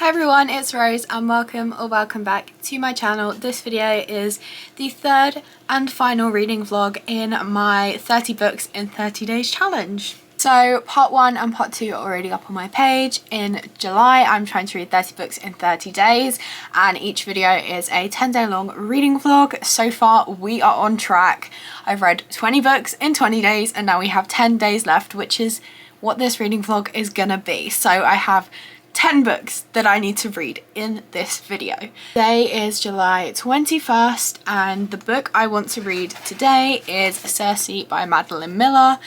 Hi everyone, it's Rose and welcome back to my channel. This video is the third and final reading vlog in my 30 books in 30 days challenge. So part 1 and part 2 are already up on my page. In July I'm trying to read 30 books in 30 days and each video is a 10-day long reading vlog. So far we are on track. I've read 20 books in 20 days and now we have 10 days left, which is what this reading vlog is gonna be. So I have 10 books that I need to read in this video. Today is July 21st and the book I want to read today is Circe by Madeline Miller.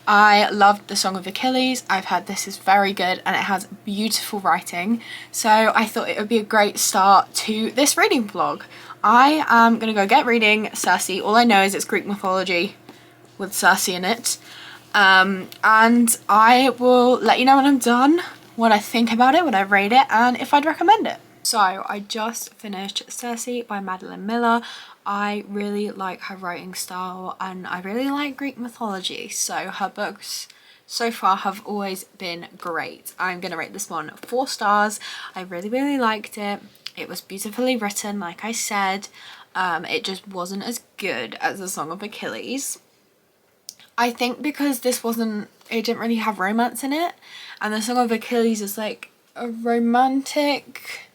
I loved The Song of Achilles. I've heard this is very good and it has beautiful writing, so I thought it would be a great start to this reading vlog. I am gonna go get reading Circe. All I know is it's Greek mythology with Circe in it, and I will let you know when I'm done, what I think about it, what I rate it, and if I'd recommend it. So I just finished Circe by Madeline Miller. I really like her writing style and I really like Greek mythology, so her books so far have always been great. I'm gonna rate this one 4 stars. I really liked it. It was beautifully written, like I said. It just wasn't as good as The Song of Achilles. I think because it didn't really have romance in it, and The Song of Achilles is like a romantic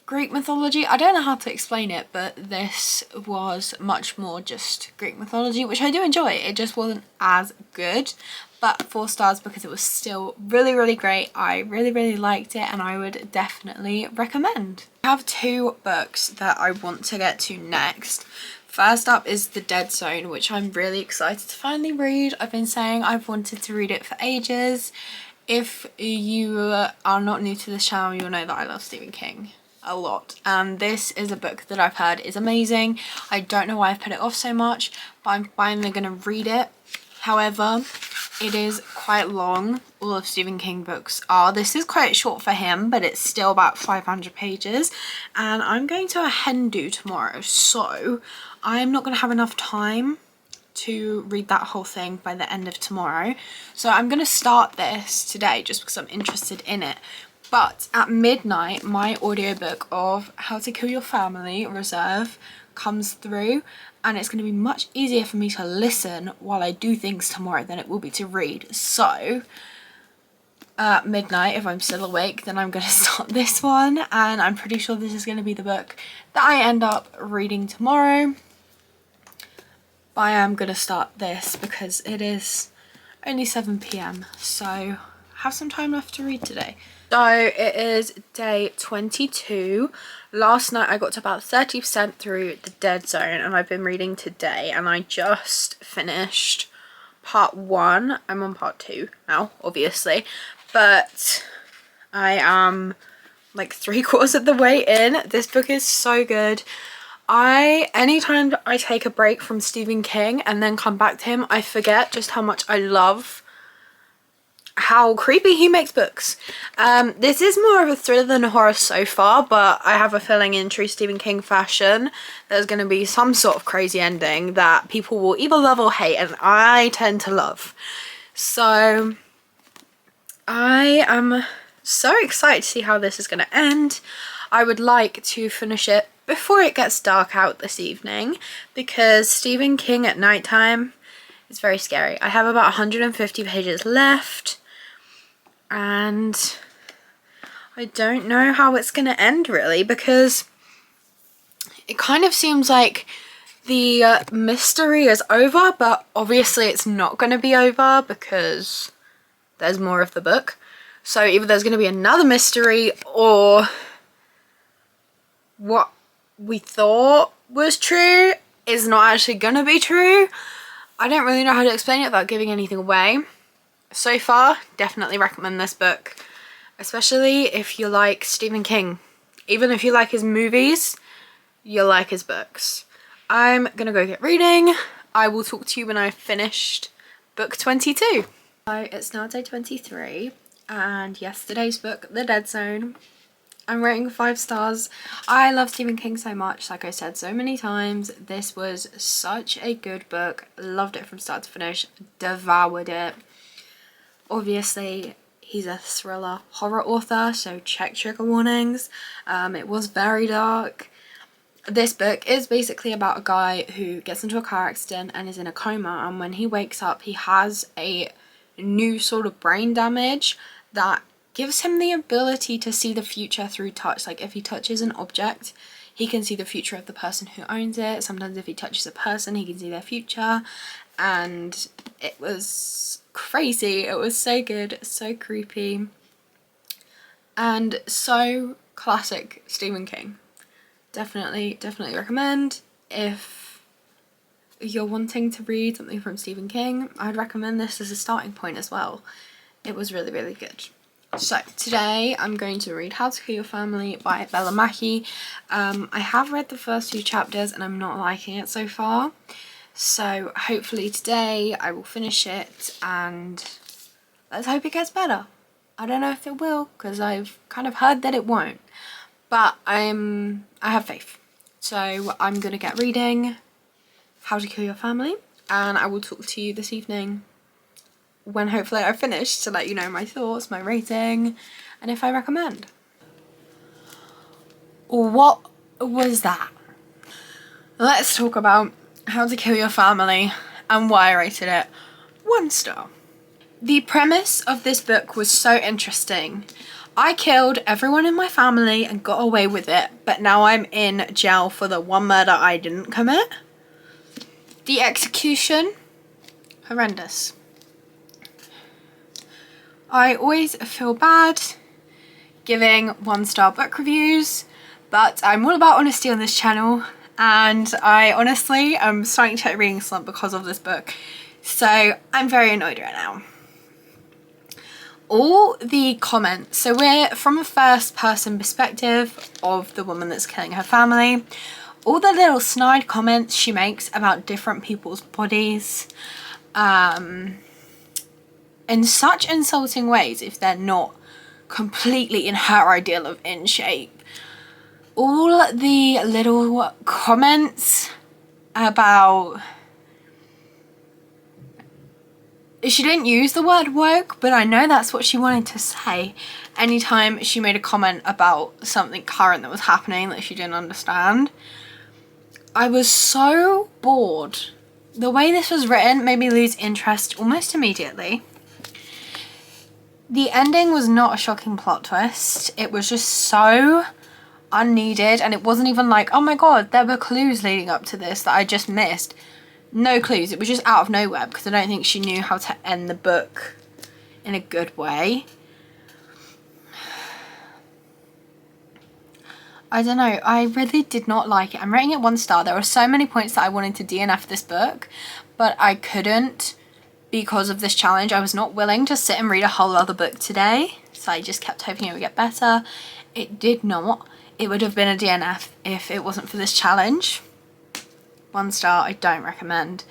Greek mythology. I don't know how to explain it, but this was much more just Greek mythology, which I do enjoy. It just wasn't as good, but 4 stars because it was still really great. I really liked it and I would definitely recommend. I have 2 books that I want to get to next. First up is The Dead Zone, which I'm really excited to finally read. I've been saying I've wanted to read it for ages. If you are not new to this channel, you'll know that I love Stephen King a lot. And this is a book that I've heard is amazing. I don't know why I've put it off so much, but I'm finally going to read it. However, it is quite long. All of Stephen King books are. This is quite short for him, but it's still about 500 pages. And I'm going to a hen do tomorrow, so I'm not going to have enough time to read that whole thing by the end of tomorrow. So I'm going to start this today just because I'm interested in it. But at midnight, my audiobook of How to Kill Your Family Reserve comes through, and it's going to be much easier for me to listen while I do things tomorrow than it will be to read. So at midnight, if I'm still awake, then I'm going to start this one, and I'm pretty sure this is going to be the book that I end up reading tomorrow. But I am going to start this because it is only 7 PM, so I have some time left to read today. So it is day 22. Last night I got to about 30% through The Dead Zone and I've been reading today, and I just finished part 1. I'm on part 2 now, obviously, but I am like 3/4 of the way in. This book is so good. Anytime I take a break from Stephen King and then come back to him, I forget just how much I love how creepy he makes books. This is more of a thriller than a horror so far, but I have a feeling in true Stephen King fashion there's going to be some sort of crazy ending that people will either love or hate, and I tend to love. So I am so excited to see how this is going to end. I would like to finish it before it gets dark out this evening, because Stephen King at nighttime is very scary. I have about 150 pages left and I don't know how it's going to end really, because it kind of seems like the mystery is over, but obviously it's not going to be over because there's more of the book. So either there's going to be another mystery, or what we thought was true is not actually going to be true. I don't really know how to explain it without giving anything away. So far, definitely recommend this book, especially if you like Stephen King. Even if you like his movies, you'll like his books. I'm gonna go get reading. I will talk to you when I've finished book 22. So it's now day 23 and yesterday's book, The Dead Zone, I'm rating 5 stars. I love Stephen King so much, like I said so many times. This was such a good book. Loved it from start to finish. Devoured it. Obviously, He's a thriller horror author, so check trigger warnings. It was very dark. This book is basically about a guy who gets into a car accident and is in a coma, and when he wakes up he has a new sort of brain damage that gives him the ability to see the future through touch. Like if he touches an object, he can see the future of the person who owns it. Sometimes if he touches a person, he can see their future. And it was crazy. It was so good, so creepy, and so classic Stephen King. Definitely recommend. If you're wanting to read something from Stephen King, I'd recommend this as a starting point as well. It was really, really good. So today I'm going to read How to Kill Your Family by Bella Mackie. I have read the first few chapters and I'm not liking it so far. So hopefully today I will finish it and let's hope it gets better. I don't know if it will because I've kind of heard that it won't. But I have faith. So I'm going to get reading How to Kill Your Family and I will talk to you this evening when hopefully I've finished to let you know my thoughts, my rating, and if I recommend. What was that? Let's talk about How to Kill Your Family and why I rated it 1 star. The premise of this book was so interesting. I killed everyone in my family and got away with it, but now I'm in jail for the one murder I didn't commit. The execution, horrendous. I always feel bad giving 1 star book reviews, but I'm all about honesty on this channel, and I honestly am starting to hit a reading slump because of this book, so I'm very annoyed right now. All the comments, so we're from a first person perspective of the woman that's killing her family. All the little snide comments she makes about different people's bodies, in such insulting ways if they're not completely in her ideal of in shape. All the little comments about, she didn't use the word woke, but I know that's what she wanted to say. Anytime she made a comment about something current that was happening that she didn't understand. I was so bored. The way this was written made me lose interest almost immediately. The ending was not a shocking plot twist. It was just so unneeded, and it wasn't even like, oh my god, there were clues leading up to this that I just missed. No clues. It was just out of nowhere because I don't think she knew how to end the book in a good way. I don't know. I really did not like it. I'm rating it 1 star. There were so many points that I wanted to DNF this book, but I couldn't because of this challenge. I was not willing to sit and read a whole other book today, so I just kept hoping it would get better. It did not. It would have been a DNF if it wasn't for this challenge. 1 star, I don't recommend.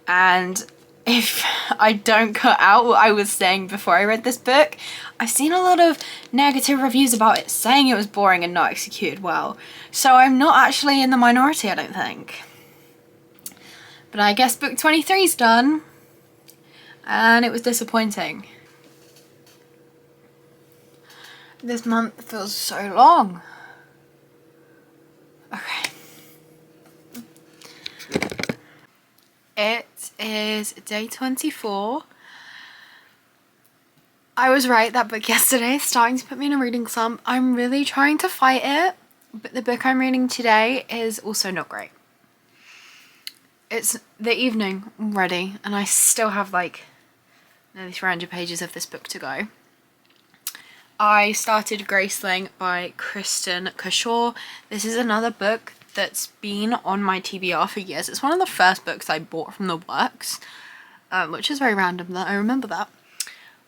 And if I don't cut out what I was saying before I read this book, I've seen a lot of negative reviews about it saying it was boring and not executed well. So I'm not actually in the minority, I don't think. But I guess book 23 is done. And it was disappointing. This month feels so long. Okay. It is day 24. I was right, that book yesterday is starting to put me in a reading slump. I'm really trying to fight it, but the book I'm reading today is also not great. It's the evening already, and I still have like nearly 300 pages of this book to go. I started Graceling by Kristen Cashore. This is another book that's been on my TBR for years. It's one of the first books I bought from the works, which is very random that I remember that.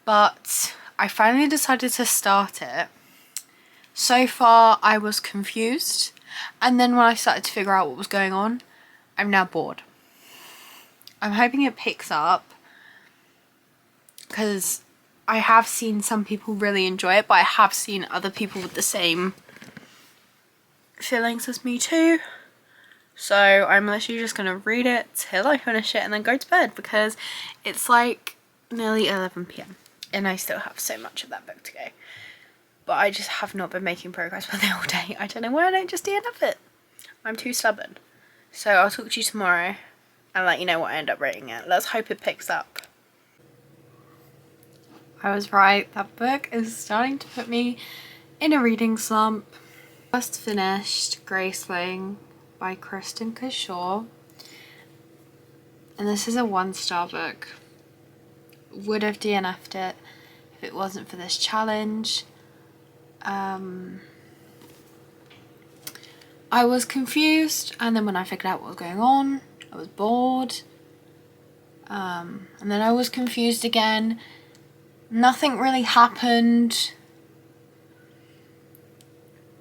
But I finally decided to start it. So far I was confused, and then when I started to figure out what was going on, I'm now bored. I'm hoping it picks up because I have seen some people really enjoy it, but I have seen other people with the same feelings as me too. So I'm literally just gonna read it till I finish it and then go to bed because it's like nearly 11 p.m. and I still have so much of that book to go. But I just have not been making progress with it all day. I don't know why I don't just end up it. I'm too stubborn. So I'll talk to you tomorrow and let you know what I end up rating it. Let's hope it picks up. I was right, that book is starting to put me in a reading slump. Just finished Graceling by Kristen Cashore. And this is a 1-star book. Would have DNF'd it if it wasn't for this challenge. I was confused, and then when I figured out what was going on, I was bored. And then I was confused again. Nothing really happened.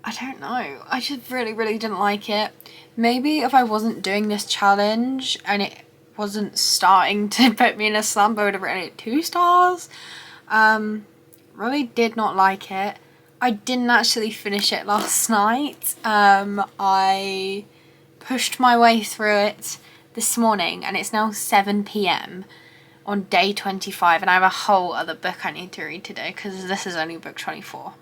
I don't know. I just really didn't like it. Maybe if I wasn't doing this challenge and it wasn't starting to put me in a slump, I would have written it 2 stars. Really did not like it. I didn't actually finish it last night. I pushed my way through it this morning, and it's now 7 p.m. on day 25, and I have a whole other book I need to read today because this is only book 24.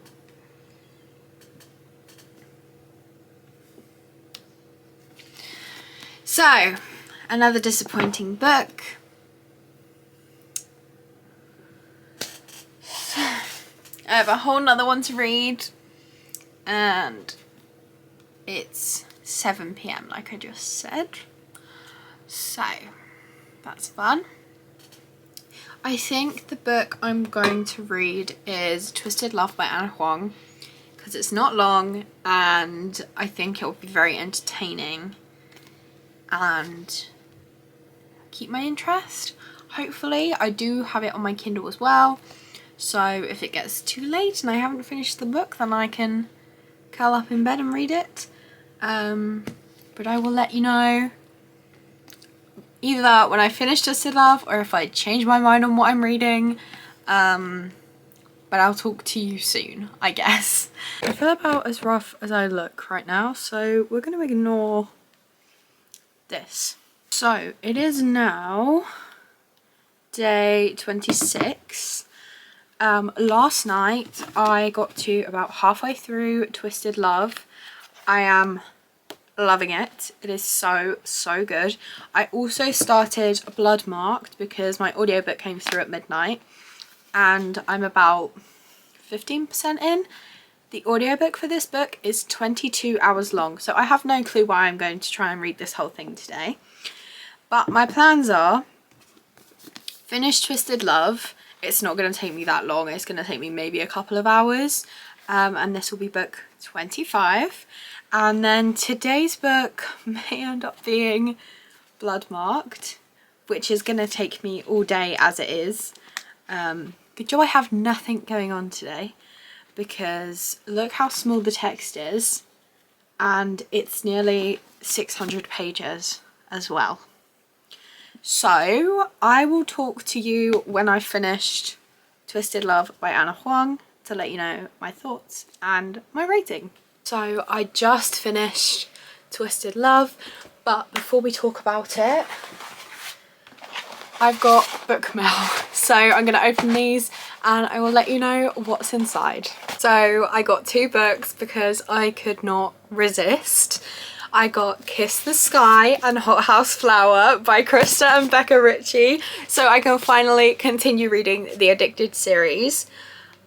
So, another disappointing book. I have a whole nother one to read, and it's 7 p.m. like I just said. So, that's fun. I think the book I'm going to read is Twisted Love by Ana Huang, because it's not long and I think it will be very entertaining and keep my interest. Hopefully. I do have it on my Kindle as well, so if it gets too late and I haven't finished the book, then I can curl up in bed and read it. But I will let you know either when I finish Twisted Love or if I change my mind on what I'm reading. But I'll talk to you soon, I guess. I feel about as rough as I look right now, so we're going to ignore this. So it is now day 26. Last night I got to about halfway through Twisted Love. I am loving it. It is so good. I also started Bloodmarked because my audiobook came through at midnight, and I'm about 15% in. The audiobook for this book is 22 hours long, so I have no clue why I'm going to try and read this whole thing today. But my plans are finish Twisted Love. It's not going to take me that long. It's going to take me maybe a couple of hours, and this will be book 25. And then today's book may end up being Bloodmarked, which is going to take me all day as it is. Good job I have nothing going on today, because look how small the text is, and it's nearly 600 pages as well. So I will talk to you when I've finished Twisted Love by Ana Huang to let you know my thoughts and my rating. So I just finished Twisted Love, but before we talk about it, I've got book mail. So I'm going to open these and I will let you know what's inside. So I got 2 books because I could not resist. I got Kiss the Sky and Hothouse Flower by Krista and Becca Ritchie, so I can finally continue reading the Addicted series.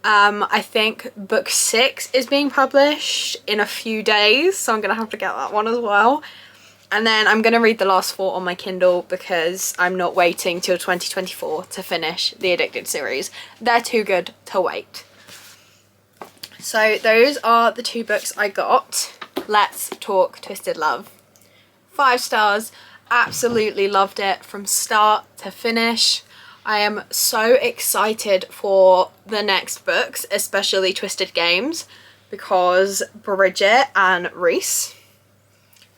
I think book 6 is being published in a few days, so I'm gonna have to get that one as well. And then I'm gonna read the last 4 on my Kindle because I'm not waiting till 2024 to finish the Addicted series. They're too good to wait. So those are the 2 books I got. Let's talk Twisted Love. 5 stars. Absolutely loved it from start to finish. I am so excited for the next books, especially Twisted Games, because Bridget and Reese.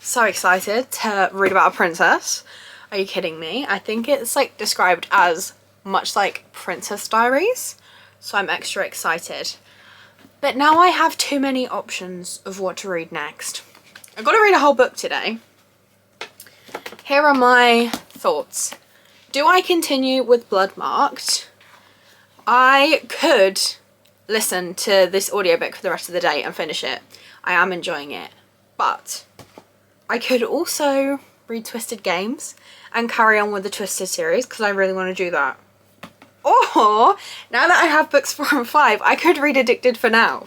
So excited to read about a princess. Are you kidding me? I think it's like described as much like Princess Diaries, so I'm extra excited. But now I have too many options of what to read next. I've got to read a whole book today. Here are my thoughts. Do I continue with Bloodmarked? I could listen to this audiobook for the rest of the day and finish it. I am enjoying it. But I could also read Twisted Games and carry on with the Twisted series because I really want to do that. Or, now that I have books 4 and 5, I could read Addicted for now.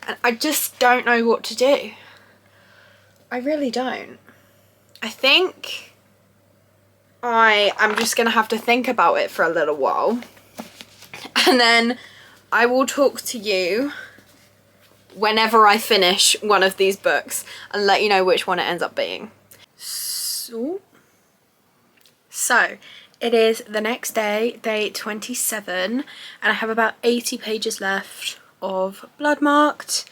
And I just don't know what to do. I really don't. I think I am just going to have to think about it for a little while. And then I will talk to you whenever I finish one of these books and let you know which one it ends up being. So it is the next day, day 27, and I have about 80 pages left of Bloodmarked,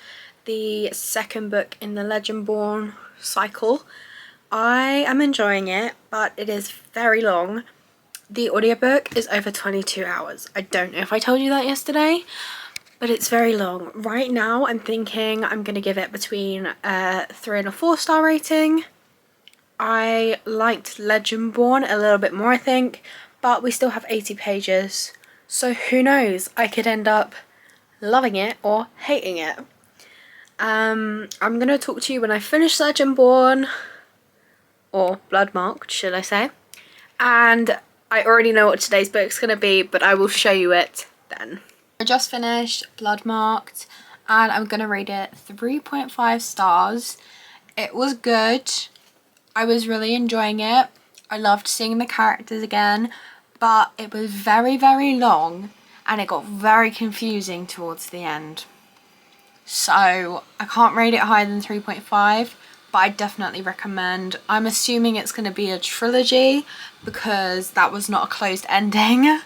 the second book in the Legendborn cycle. I am enjoying it, but it is very long. The audiobook is over 22 hours. I don't know if I told you that yesterday, but it's very long. Right now I'm thinking I'm going to give it between a 3 and a 4 star rating. I liked Legendborn a little bit more, I think, but we still have 80 pages. So who knows, I could end up loving it or hating it. I'm going to talk to you when I finish Legendborn, or Bloodmarked, should I say. And I already know what today's book's going to be, but I will show you it then. I just finished Bloodmarked and I'm going to rate it 3.5 stars. It was good. I was really enjoying it. I loved seeing the characters again, but it was very, very long and it got very confusing towards the end. So I can't rate it higher than 3.5, but I definitely recommend. I'm assuming it's going to be a trilogy because that was not a closed ending.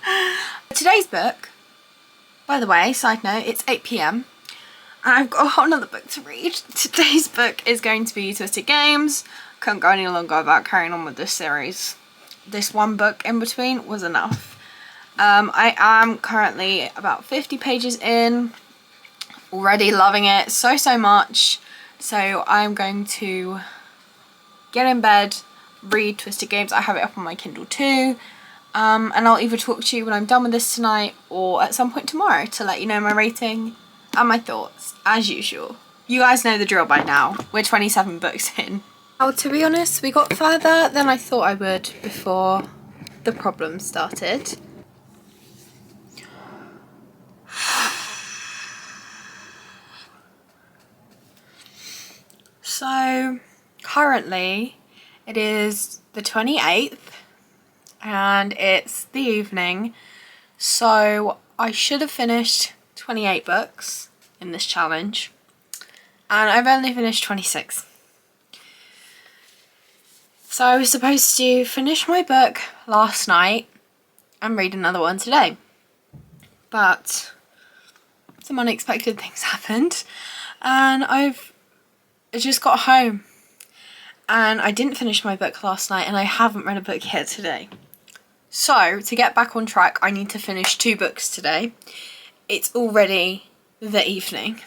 Today's book, by the way, side note, it's 8 PM and I've got a whole nother book to read. Today's book is going to be Twisted Games. Couldn't go any longer without carrying on with this series. This one book in between was enough. I am currently about 50 pages in, already loving it so much. So I'm going to get in bed, read Twisted Games. I have it up on my Kindle too. And I'll either talk to you when I'm done with this tonight or at some point tomorrow to let you know my rating and my thoughts, as usual. You guys know the drill by now. We're 27 books in. Oh, to be honest, we got further than I thought I would before the problem started. So, currently, it is the 28th and it's the evening, so I should have finished 28 books in this challenge and I've only finished 26. So I was supposed to finish my book last night and read another one today, but some unexpected things happened and I just got home and I didn't finish my book last night and I haven't read a book yet today. So to get back on track, I need to finish 2 books today. It's already the evening.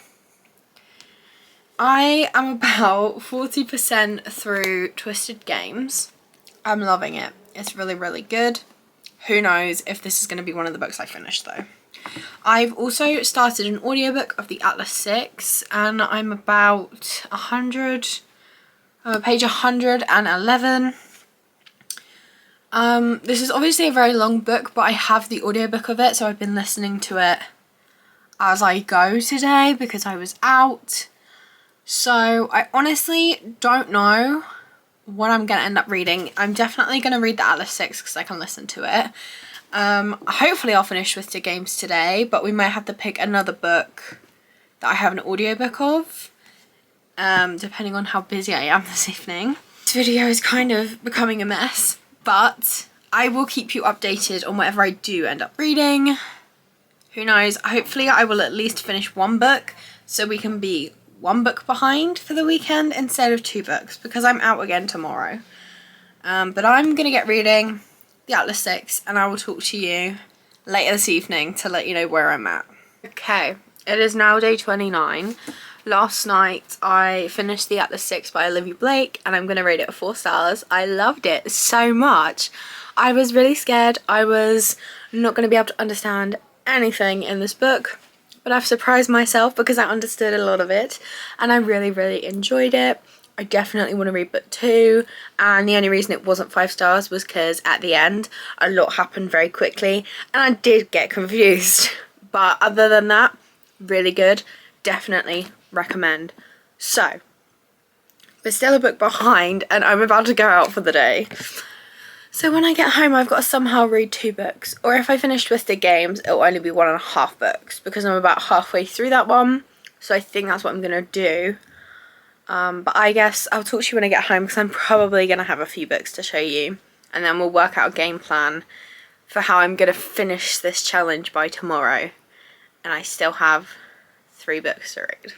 I am about 40% through Twisted Games. I'm loving it. It's really, really good. Who knows if this is going to be one of the books I finish though. I've also started an audiobook of the Atlas 6 and I'm about page 111. This is obviously a very long book, but I have the audiobook of it, so I've been listening to it as I go today because I was out. So I honestly don't know what I'm going to end up reading. I'm definitely going to read the Atlas 6 because I can listen to it. Hopefully I'll finish Twisted Games today, but we might have to pick another book that I have an audiobook of, depending on how busy I am this evening. This video is kind of becoming a mess, but I will keep you updated on whatever I do end up reading. Who knows? Hopefully I will at least finish one book so we can be 1 book behind for the weekend instead of 2 books because I'm out again tomorrow. But I'm going to get reading the Atlas 6 and I will talk to you later this evening to let you know where I'm at. Okay, it is now day 29. Last night I finished the Atlas 6 by Olivia Blake and I'm going to rate it 4 stars. I loved it so much. I was really scared I was not going to be able to understand anything in this book, but I've surprised myself because I understood a lot of it and I really, really enjoyed it. I definitely want to read book 2, and the only reason it wasn't 5 stars was because at the end a lot happened very quickly and I did get confused. But other than that, really good. Definitely recommend. So, there's still a book behind and I'm about to go out for the day. So when I get home, I've got to somehow read 2 books. Or if I finish Twisted Games, it'll only be 1.5 books because I'm about halfway through that one. So I think that's what I'm going to do. But I guess I'll talk to you when I get home because I'm probably going to have a few books to show you. And then we'll work out a game plan for how I'm going to finish this challenge by tomorrow. And I still have 3 books to read.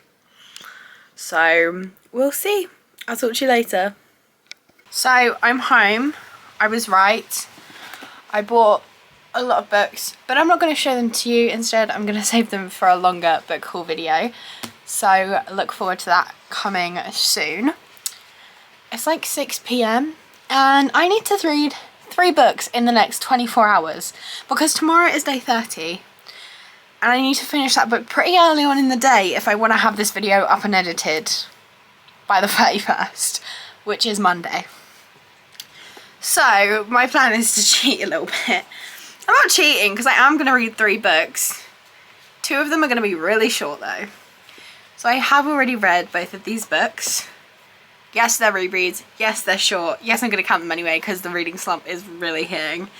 So we'll see. I'll talk to you later. So I'm home. I was right. I bought a lot of books, but I'm not going to show them to you. Instead, I'm going to save them for a longer book haul video. So look forward to that coming soon. It's like 6 p.m. and I need to read 3 books in the next 24 hours because tomorrow is day 30 and I need to finish that book pretty early on in the day if I want to have this video up and edited by the 31st, which is Monday. So my plan is to cheat a little bit. I'm not cheating because I am going to read 3 books. 2 of them are going to be really short though. So I have already read both of these books. Yes, they're rereads. Yes, they're short. Yes, I'm going to count them anyway because the reading slump is really hitting.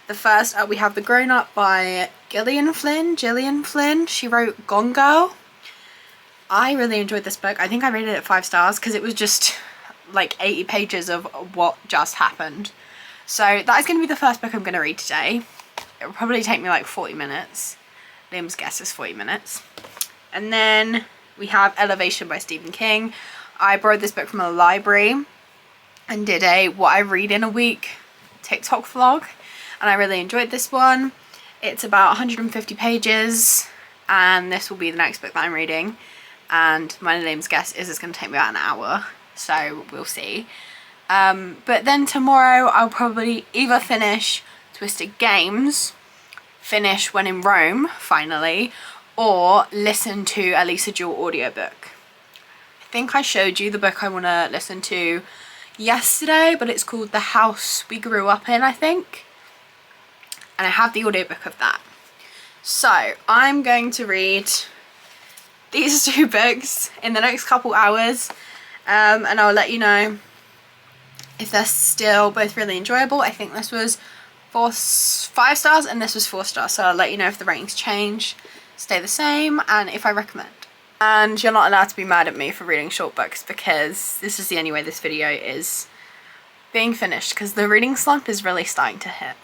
The first up, we have The Grown Up by Gillian Flynn. She wrote Gone Girl. I really enjoyed this book. I think I rated it 5 stars because it was just like 80 pages of what just happened. So that is going to be the first book I'm going to read today. It will probably take me like 40 minutes. Liam's guess is 40 minutes. And then we have Elevation by Stephen King. I borrowed this book from a library and did a what I read in a week TikTok vlog. And I really enjoyed this one. It's about 150 pages. And this will be the next book that I'm reading. And my name's guess is it's going to take me about an hour. So we'll see. But then tomorrow I'll probably either finish Twisted Games, finish When in Rome, finally, or listen to a Lisa Jewell audiobook. I think I showed you the book I want to listen to yesterday, but it's called The House We Grew Up In, I think. And I have the audiobook of that. So I'm going to read these 2 books in the next couple hours, and I'll let you know if they're still both really enjoyable. I think this was 5 stars and this was 4 stars, so I'll let you know if the ratings change, stay the same, and if I recommend. And you're not allowed to be mad at me for reading short books because this is the only way this video is being finished because the reading slump is really starting to hit.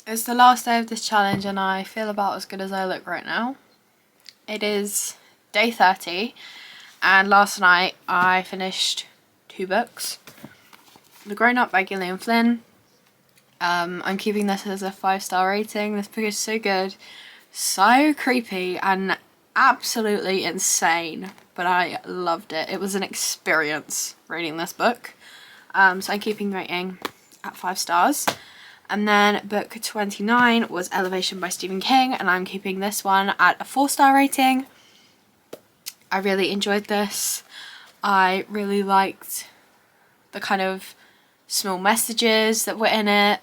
It's the last day of this challenge and I feel about as good as I look right now. It is day 30 and last night I finished 2 books. The Grown Up by Gillian Flynn. I'm keeping this as a 5-star rating. This book is so good, so creepy and absolutely insane, but I loved it. It was an experience reading this book. So I'm keeping the rating at 5 stars. And then book 29 was Elevation by Stephen King, and I'm keeping this one at a 4-star rating. I really enjoyed this. I really liked the kind of small messages that were in it,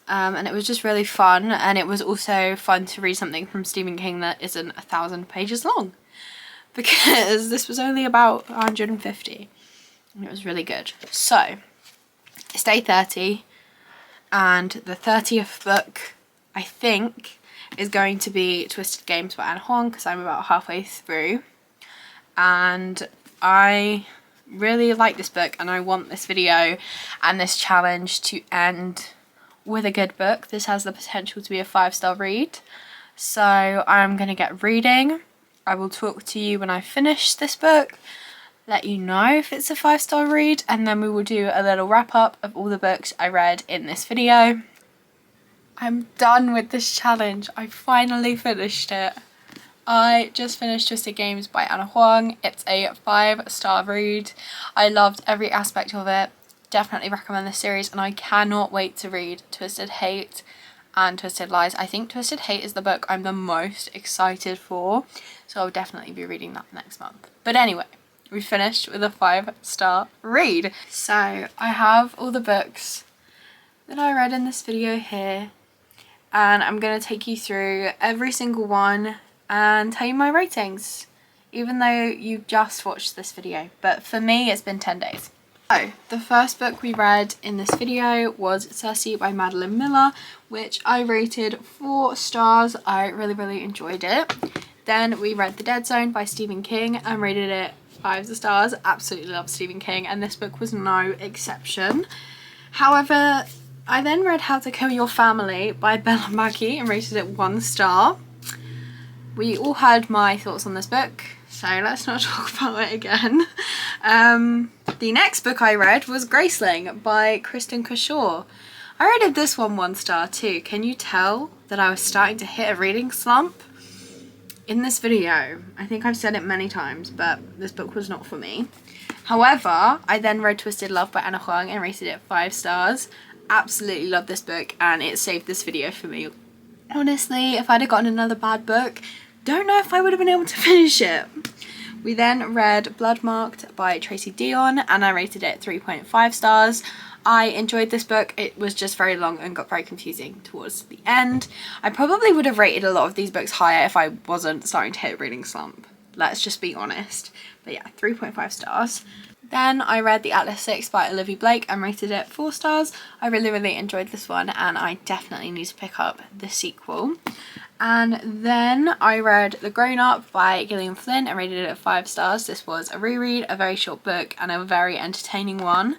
and it was just really fun. And it was also fun to read something from Stephen King that isn't 1,000 pages long, because this was only about 150 and it was really good. So it's day 30 and the 30th book I think is going to be Twisted Games by Ana Huang because I'm about halfway through, and I really like this book and I want this video and this challenge to end with a good book. This has the potential to be a 5-star read, so I'm gonna get reading. I will talk to you when I finish this book, let you know if it's a 5-star read, and then we will do a little wrap up of all the books I read in this video. I'm done with this challenge. I finally finished it. I just finished Twisted Games by Ana Huang. It's a 5-star read. I loved every aspect of it. Definitely recommend this series, and I cannot wait to read Twisted Hate and Twisted Lies. I think Twisted Hate is the book I'm the most excited for, so I'll definitely be reading that next month. But anyway, we finished with a 5-star read. So I have all the books that I read in this video here, and I'm going to take you through every single one and tell you my ratings, even though you just watched this video. But for me, it's been 10 days. So the first book we read in this video was Circe by Madeline Miller, which I rated 4 stars. I really enjoyed it. Then we read The Dead Zone by Stephen King and rated it 5 stars. Absolutely love Stephen King, and this book was no exception. However, I then read How to Kill Your Family by Bella Mackie and rated it 1 star. We all heard my thoughts on this book, so let's not talk about it again. The next book I read was Graceling by Kristen Cashore. I rated this one 1 star too. Can you tell that I was starting to hit a reading slump? In this video, I think I've said it many times, but this book was not for me. However, I then read Twisted Love by Ana Huang and rated it 5 stars. Absolutely love this book, and it saved this video for me. Honestly, if I'd have gotten another bad book, don't know if I would have been able to finish it. We then read Blood Marked by Tracy Deonn, and I rated it 3.5 stars. I enjoyed this book. It was just very long and got very confusing towards the end. I probably would have rated a lot of these books higher if I wasn't starting to hit a reading slump. Let's just be honest. But yeah, 3.5 stars. Then I read The Atlas Six by Olivia Blake and rated it 4 stars. I really enjoyed this one, and I definitely need to pick up the sequel. And then I read The Grown Up by Gillian Flynn and rated it 5 stars. This was a reread, a very short book, and a very entertaining one.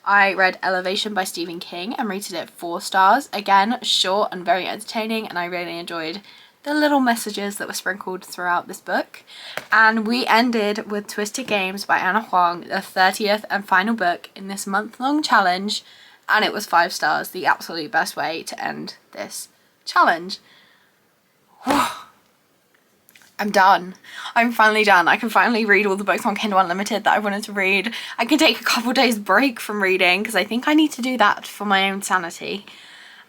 I read Elevation by Stephen King and rated it 4 stars. Again, short and very entertaining, and I really enjoyed the little messages that were sprinkled throughout this book. And we ended with Twisted Games by Ana Huang, the 30th and final book in this month-long challenge, and it was 5 stars, the absolute best way to end this challenge. I'm done. I'm finally done. I can finally read all the books on Kindle Unlimited that I wanted to read. I can take a couple days break from reading because I think I need to do that for my own sanity.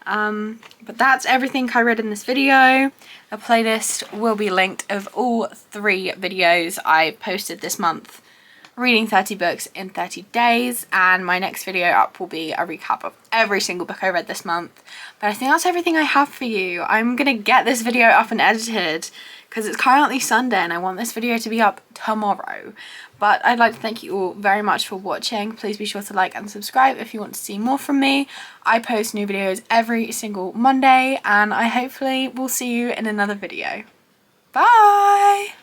But that's everything I read in this video. A playlist will be linked of all 3 videos I posted this month, reading 30 books in 30 days, and my next video up will be a recap of every single book I read this month. But I think that's everything I have for you. I'm gonna get this video up and edited because it's currently Sunday and I want this video to be up tomorrow. But I'd like to thank you all very much for watching. Please be sure to like and subscribe if you want to see more from me. I post new videos every single Monday, and I hopefully will see you in another video. Bye!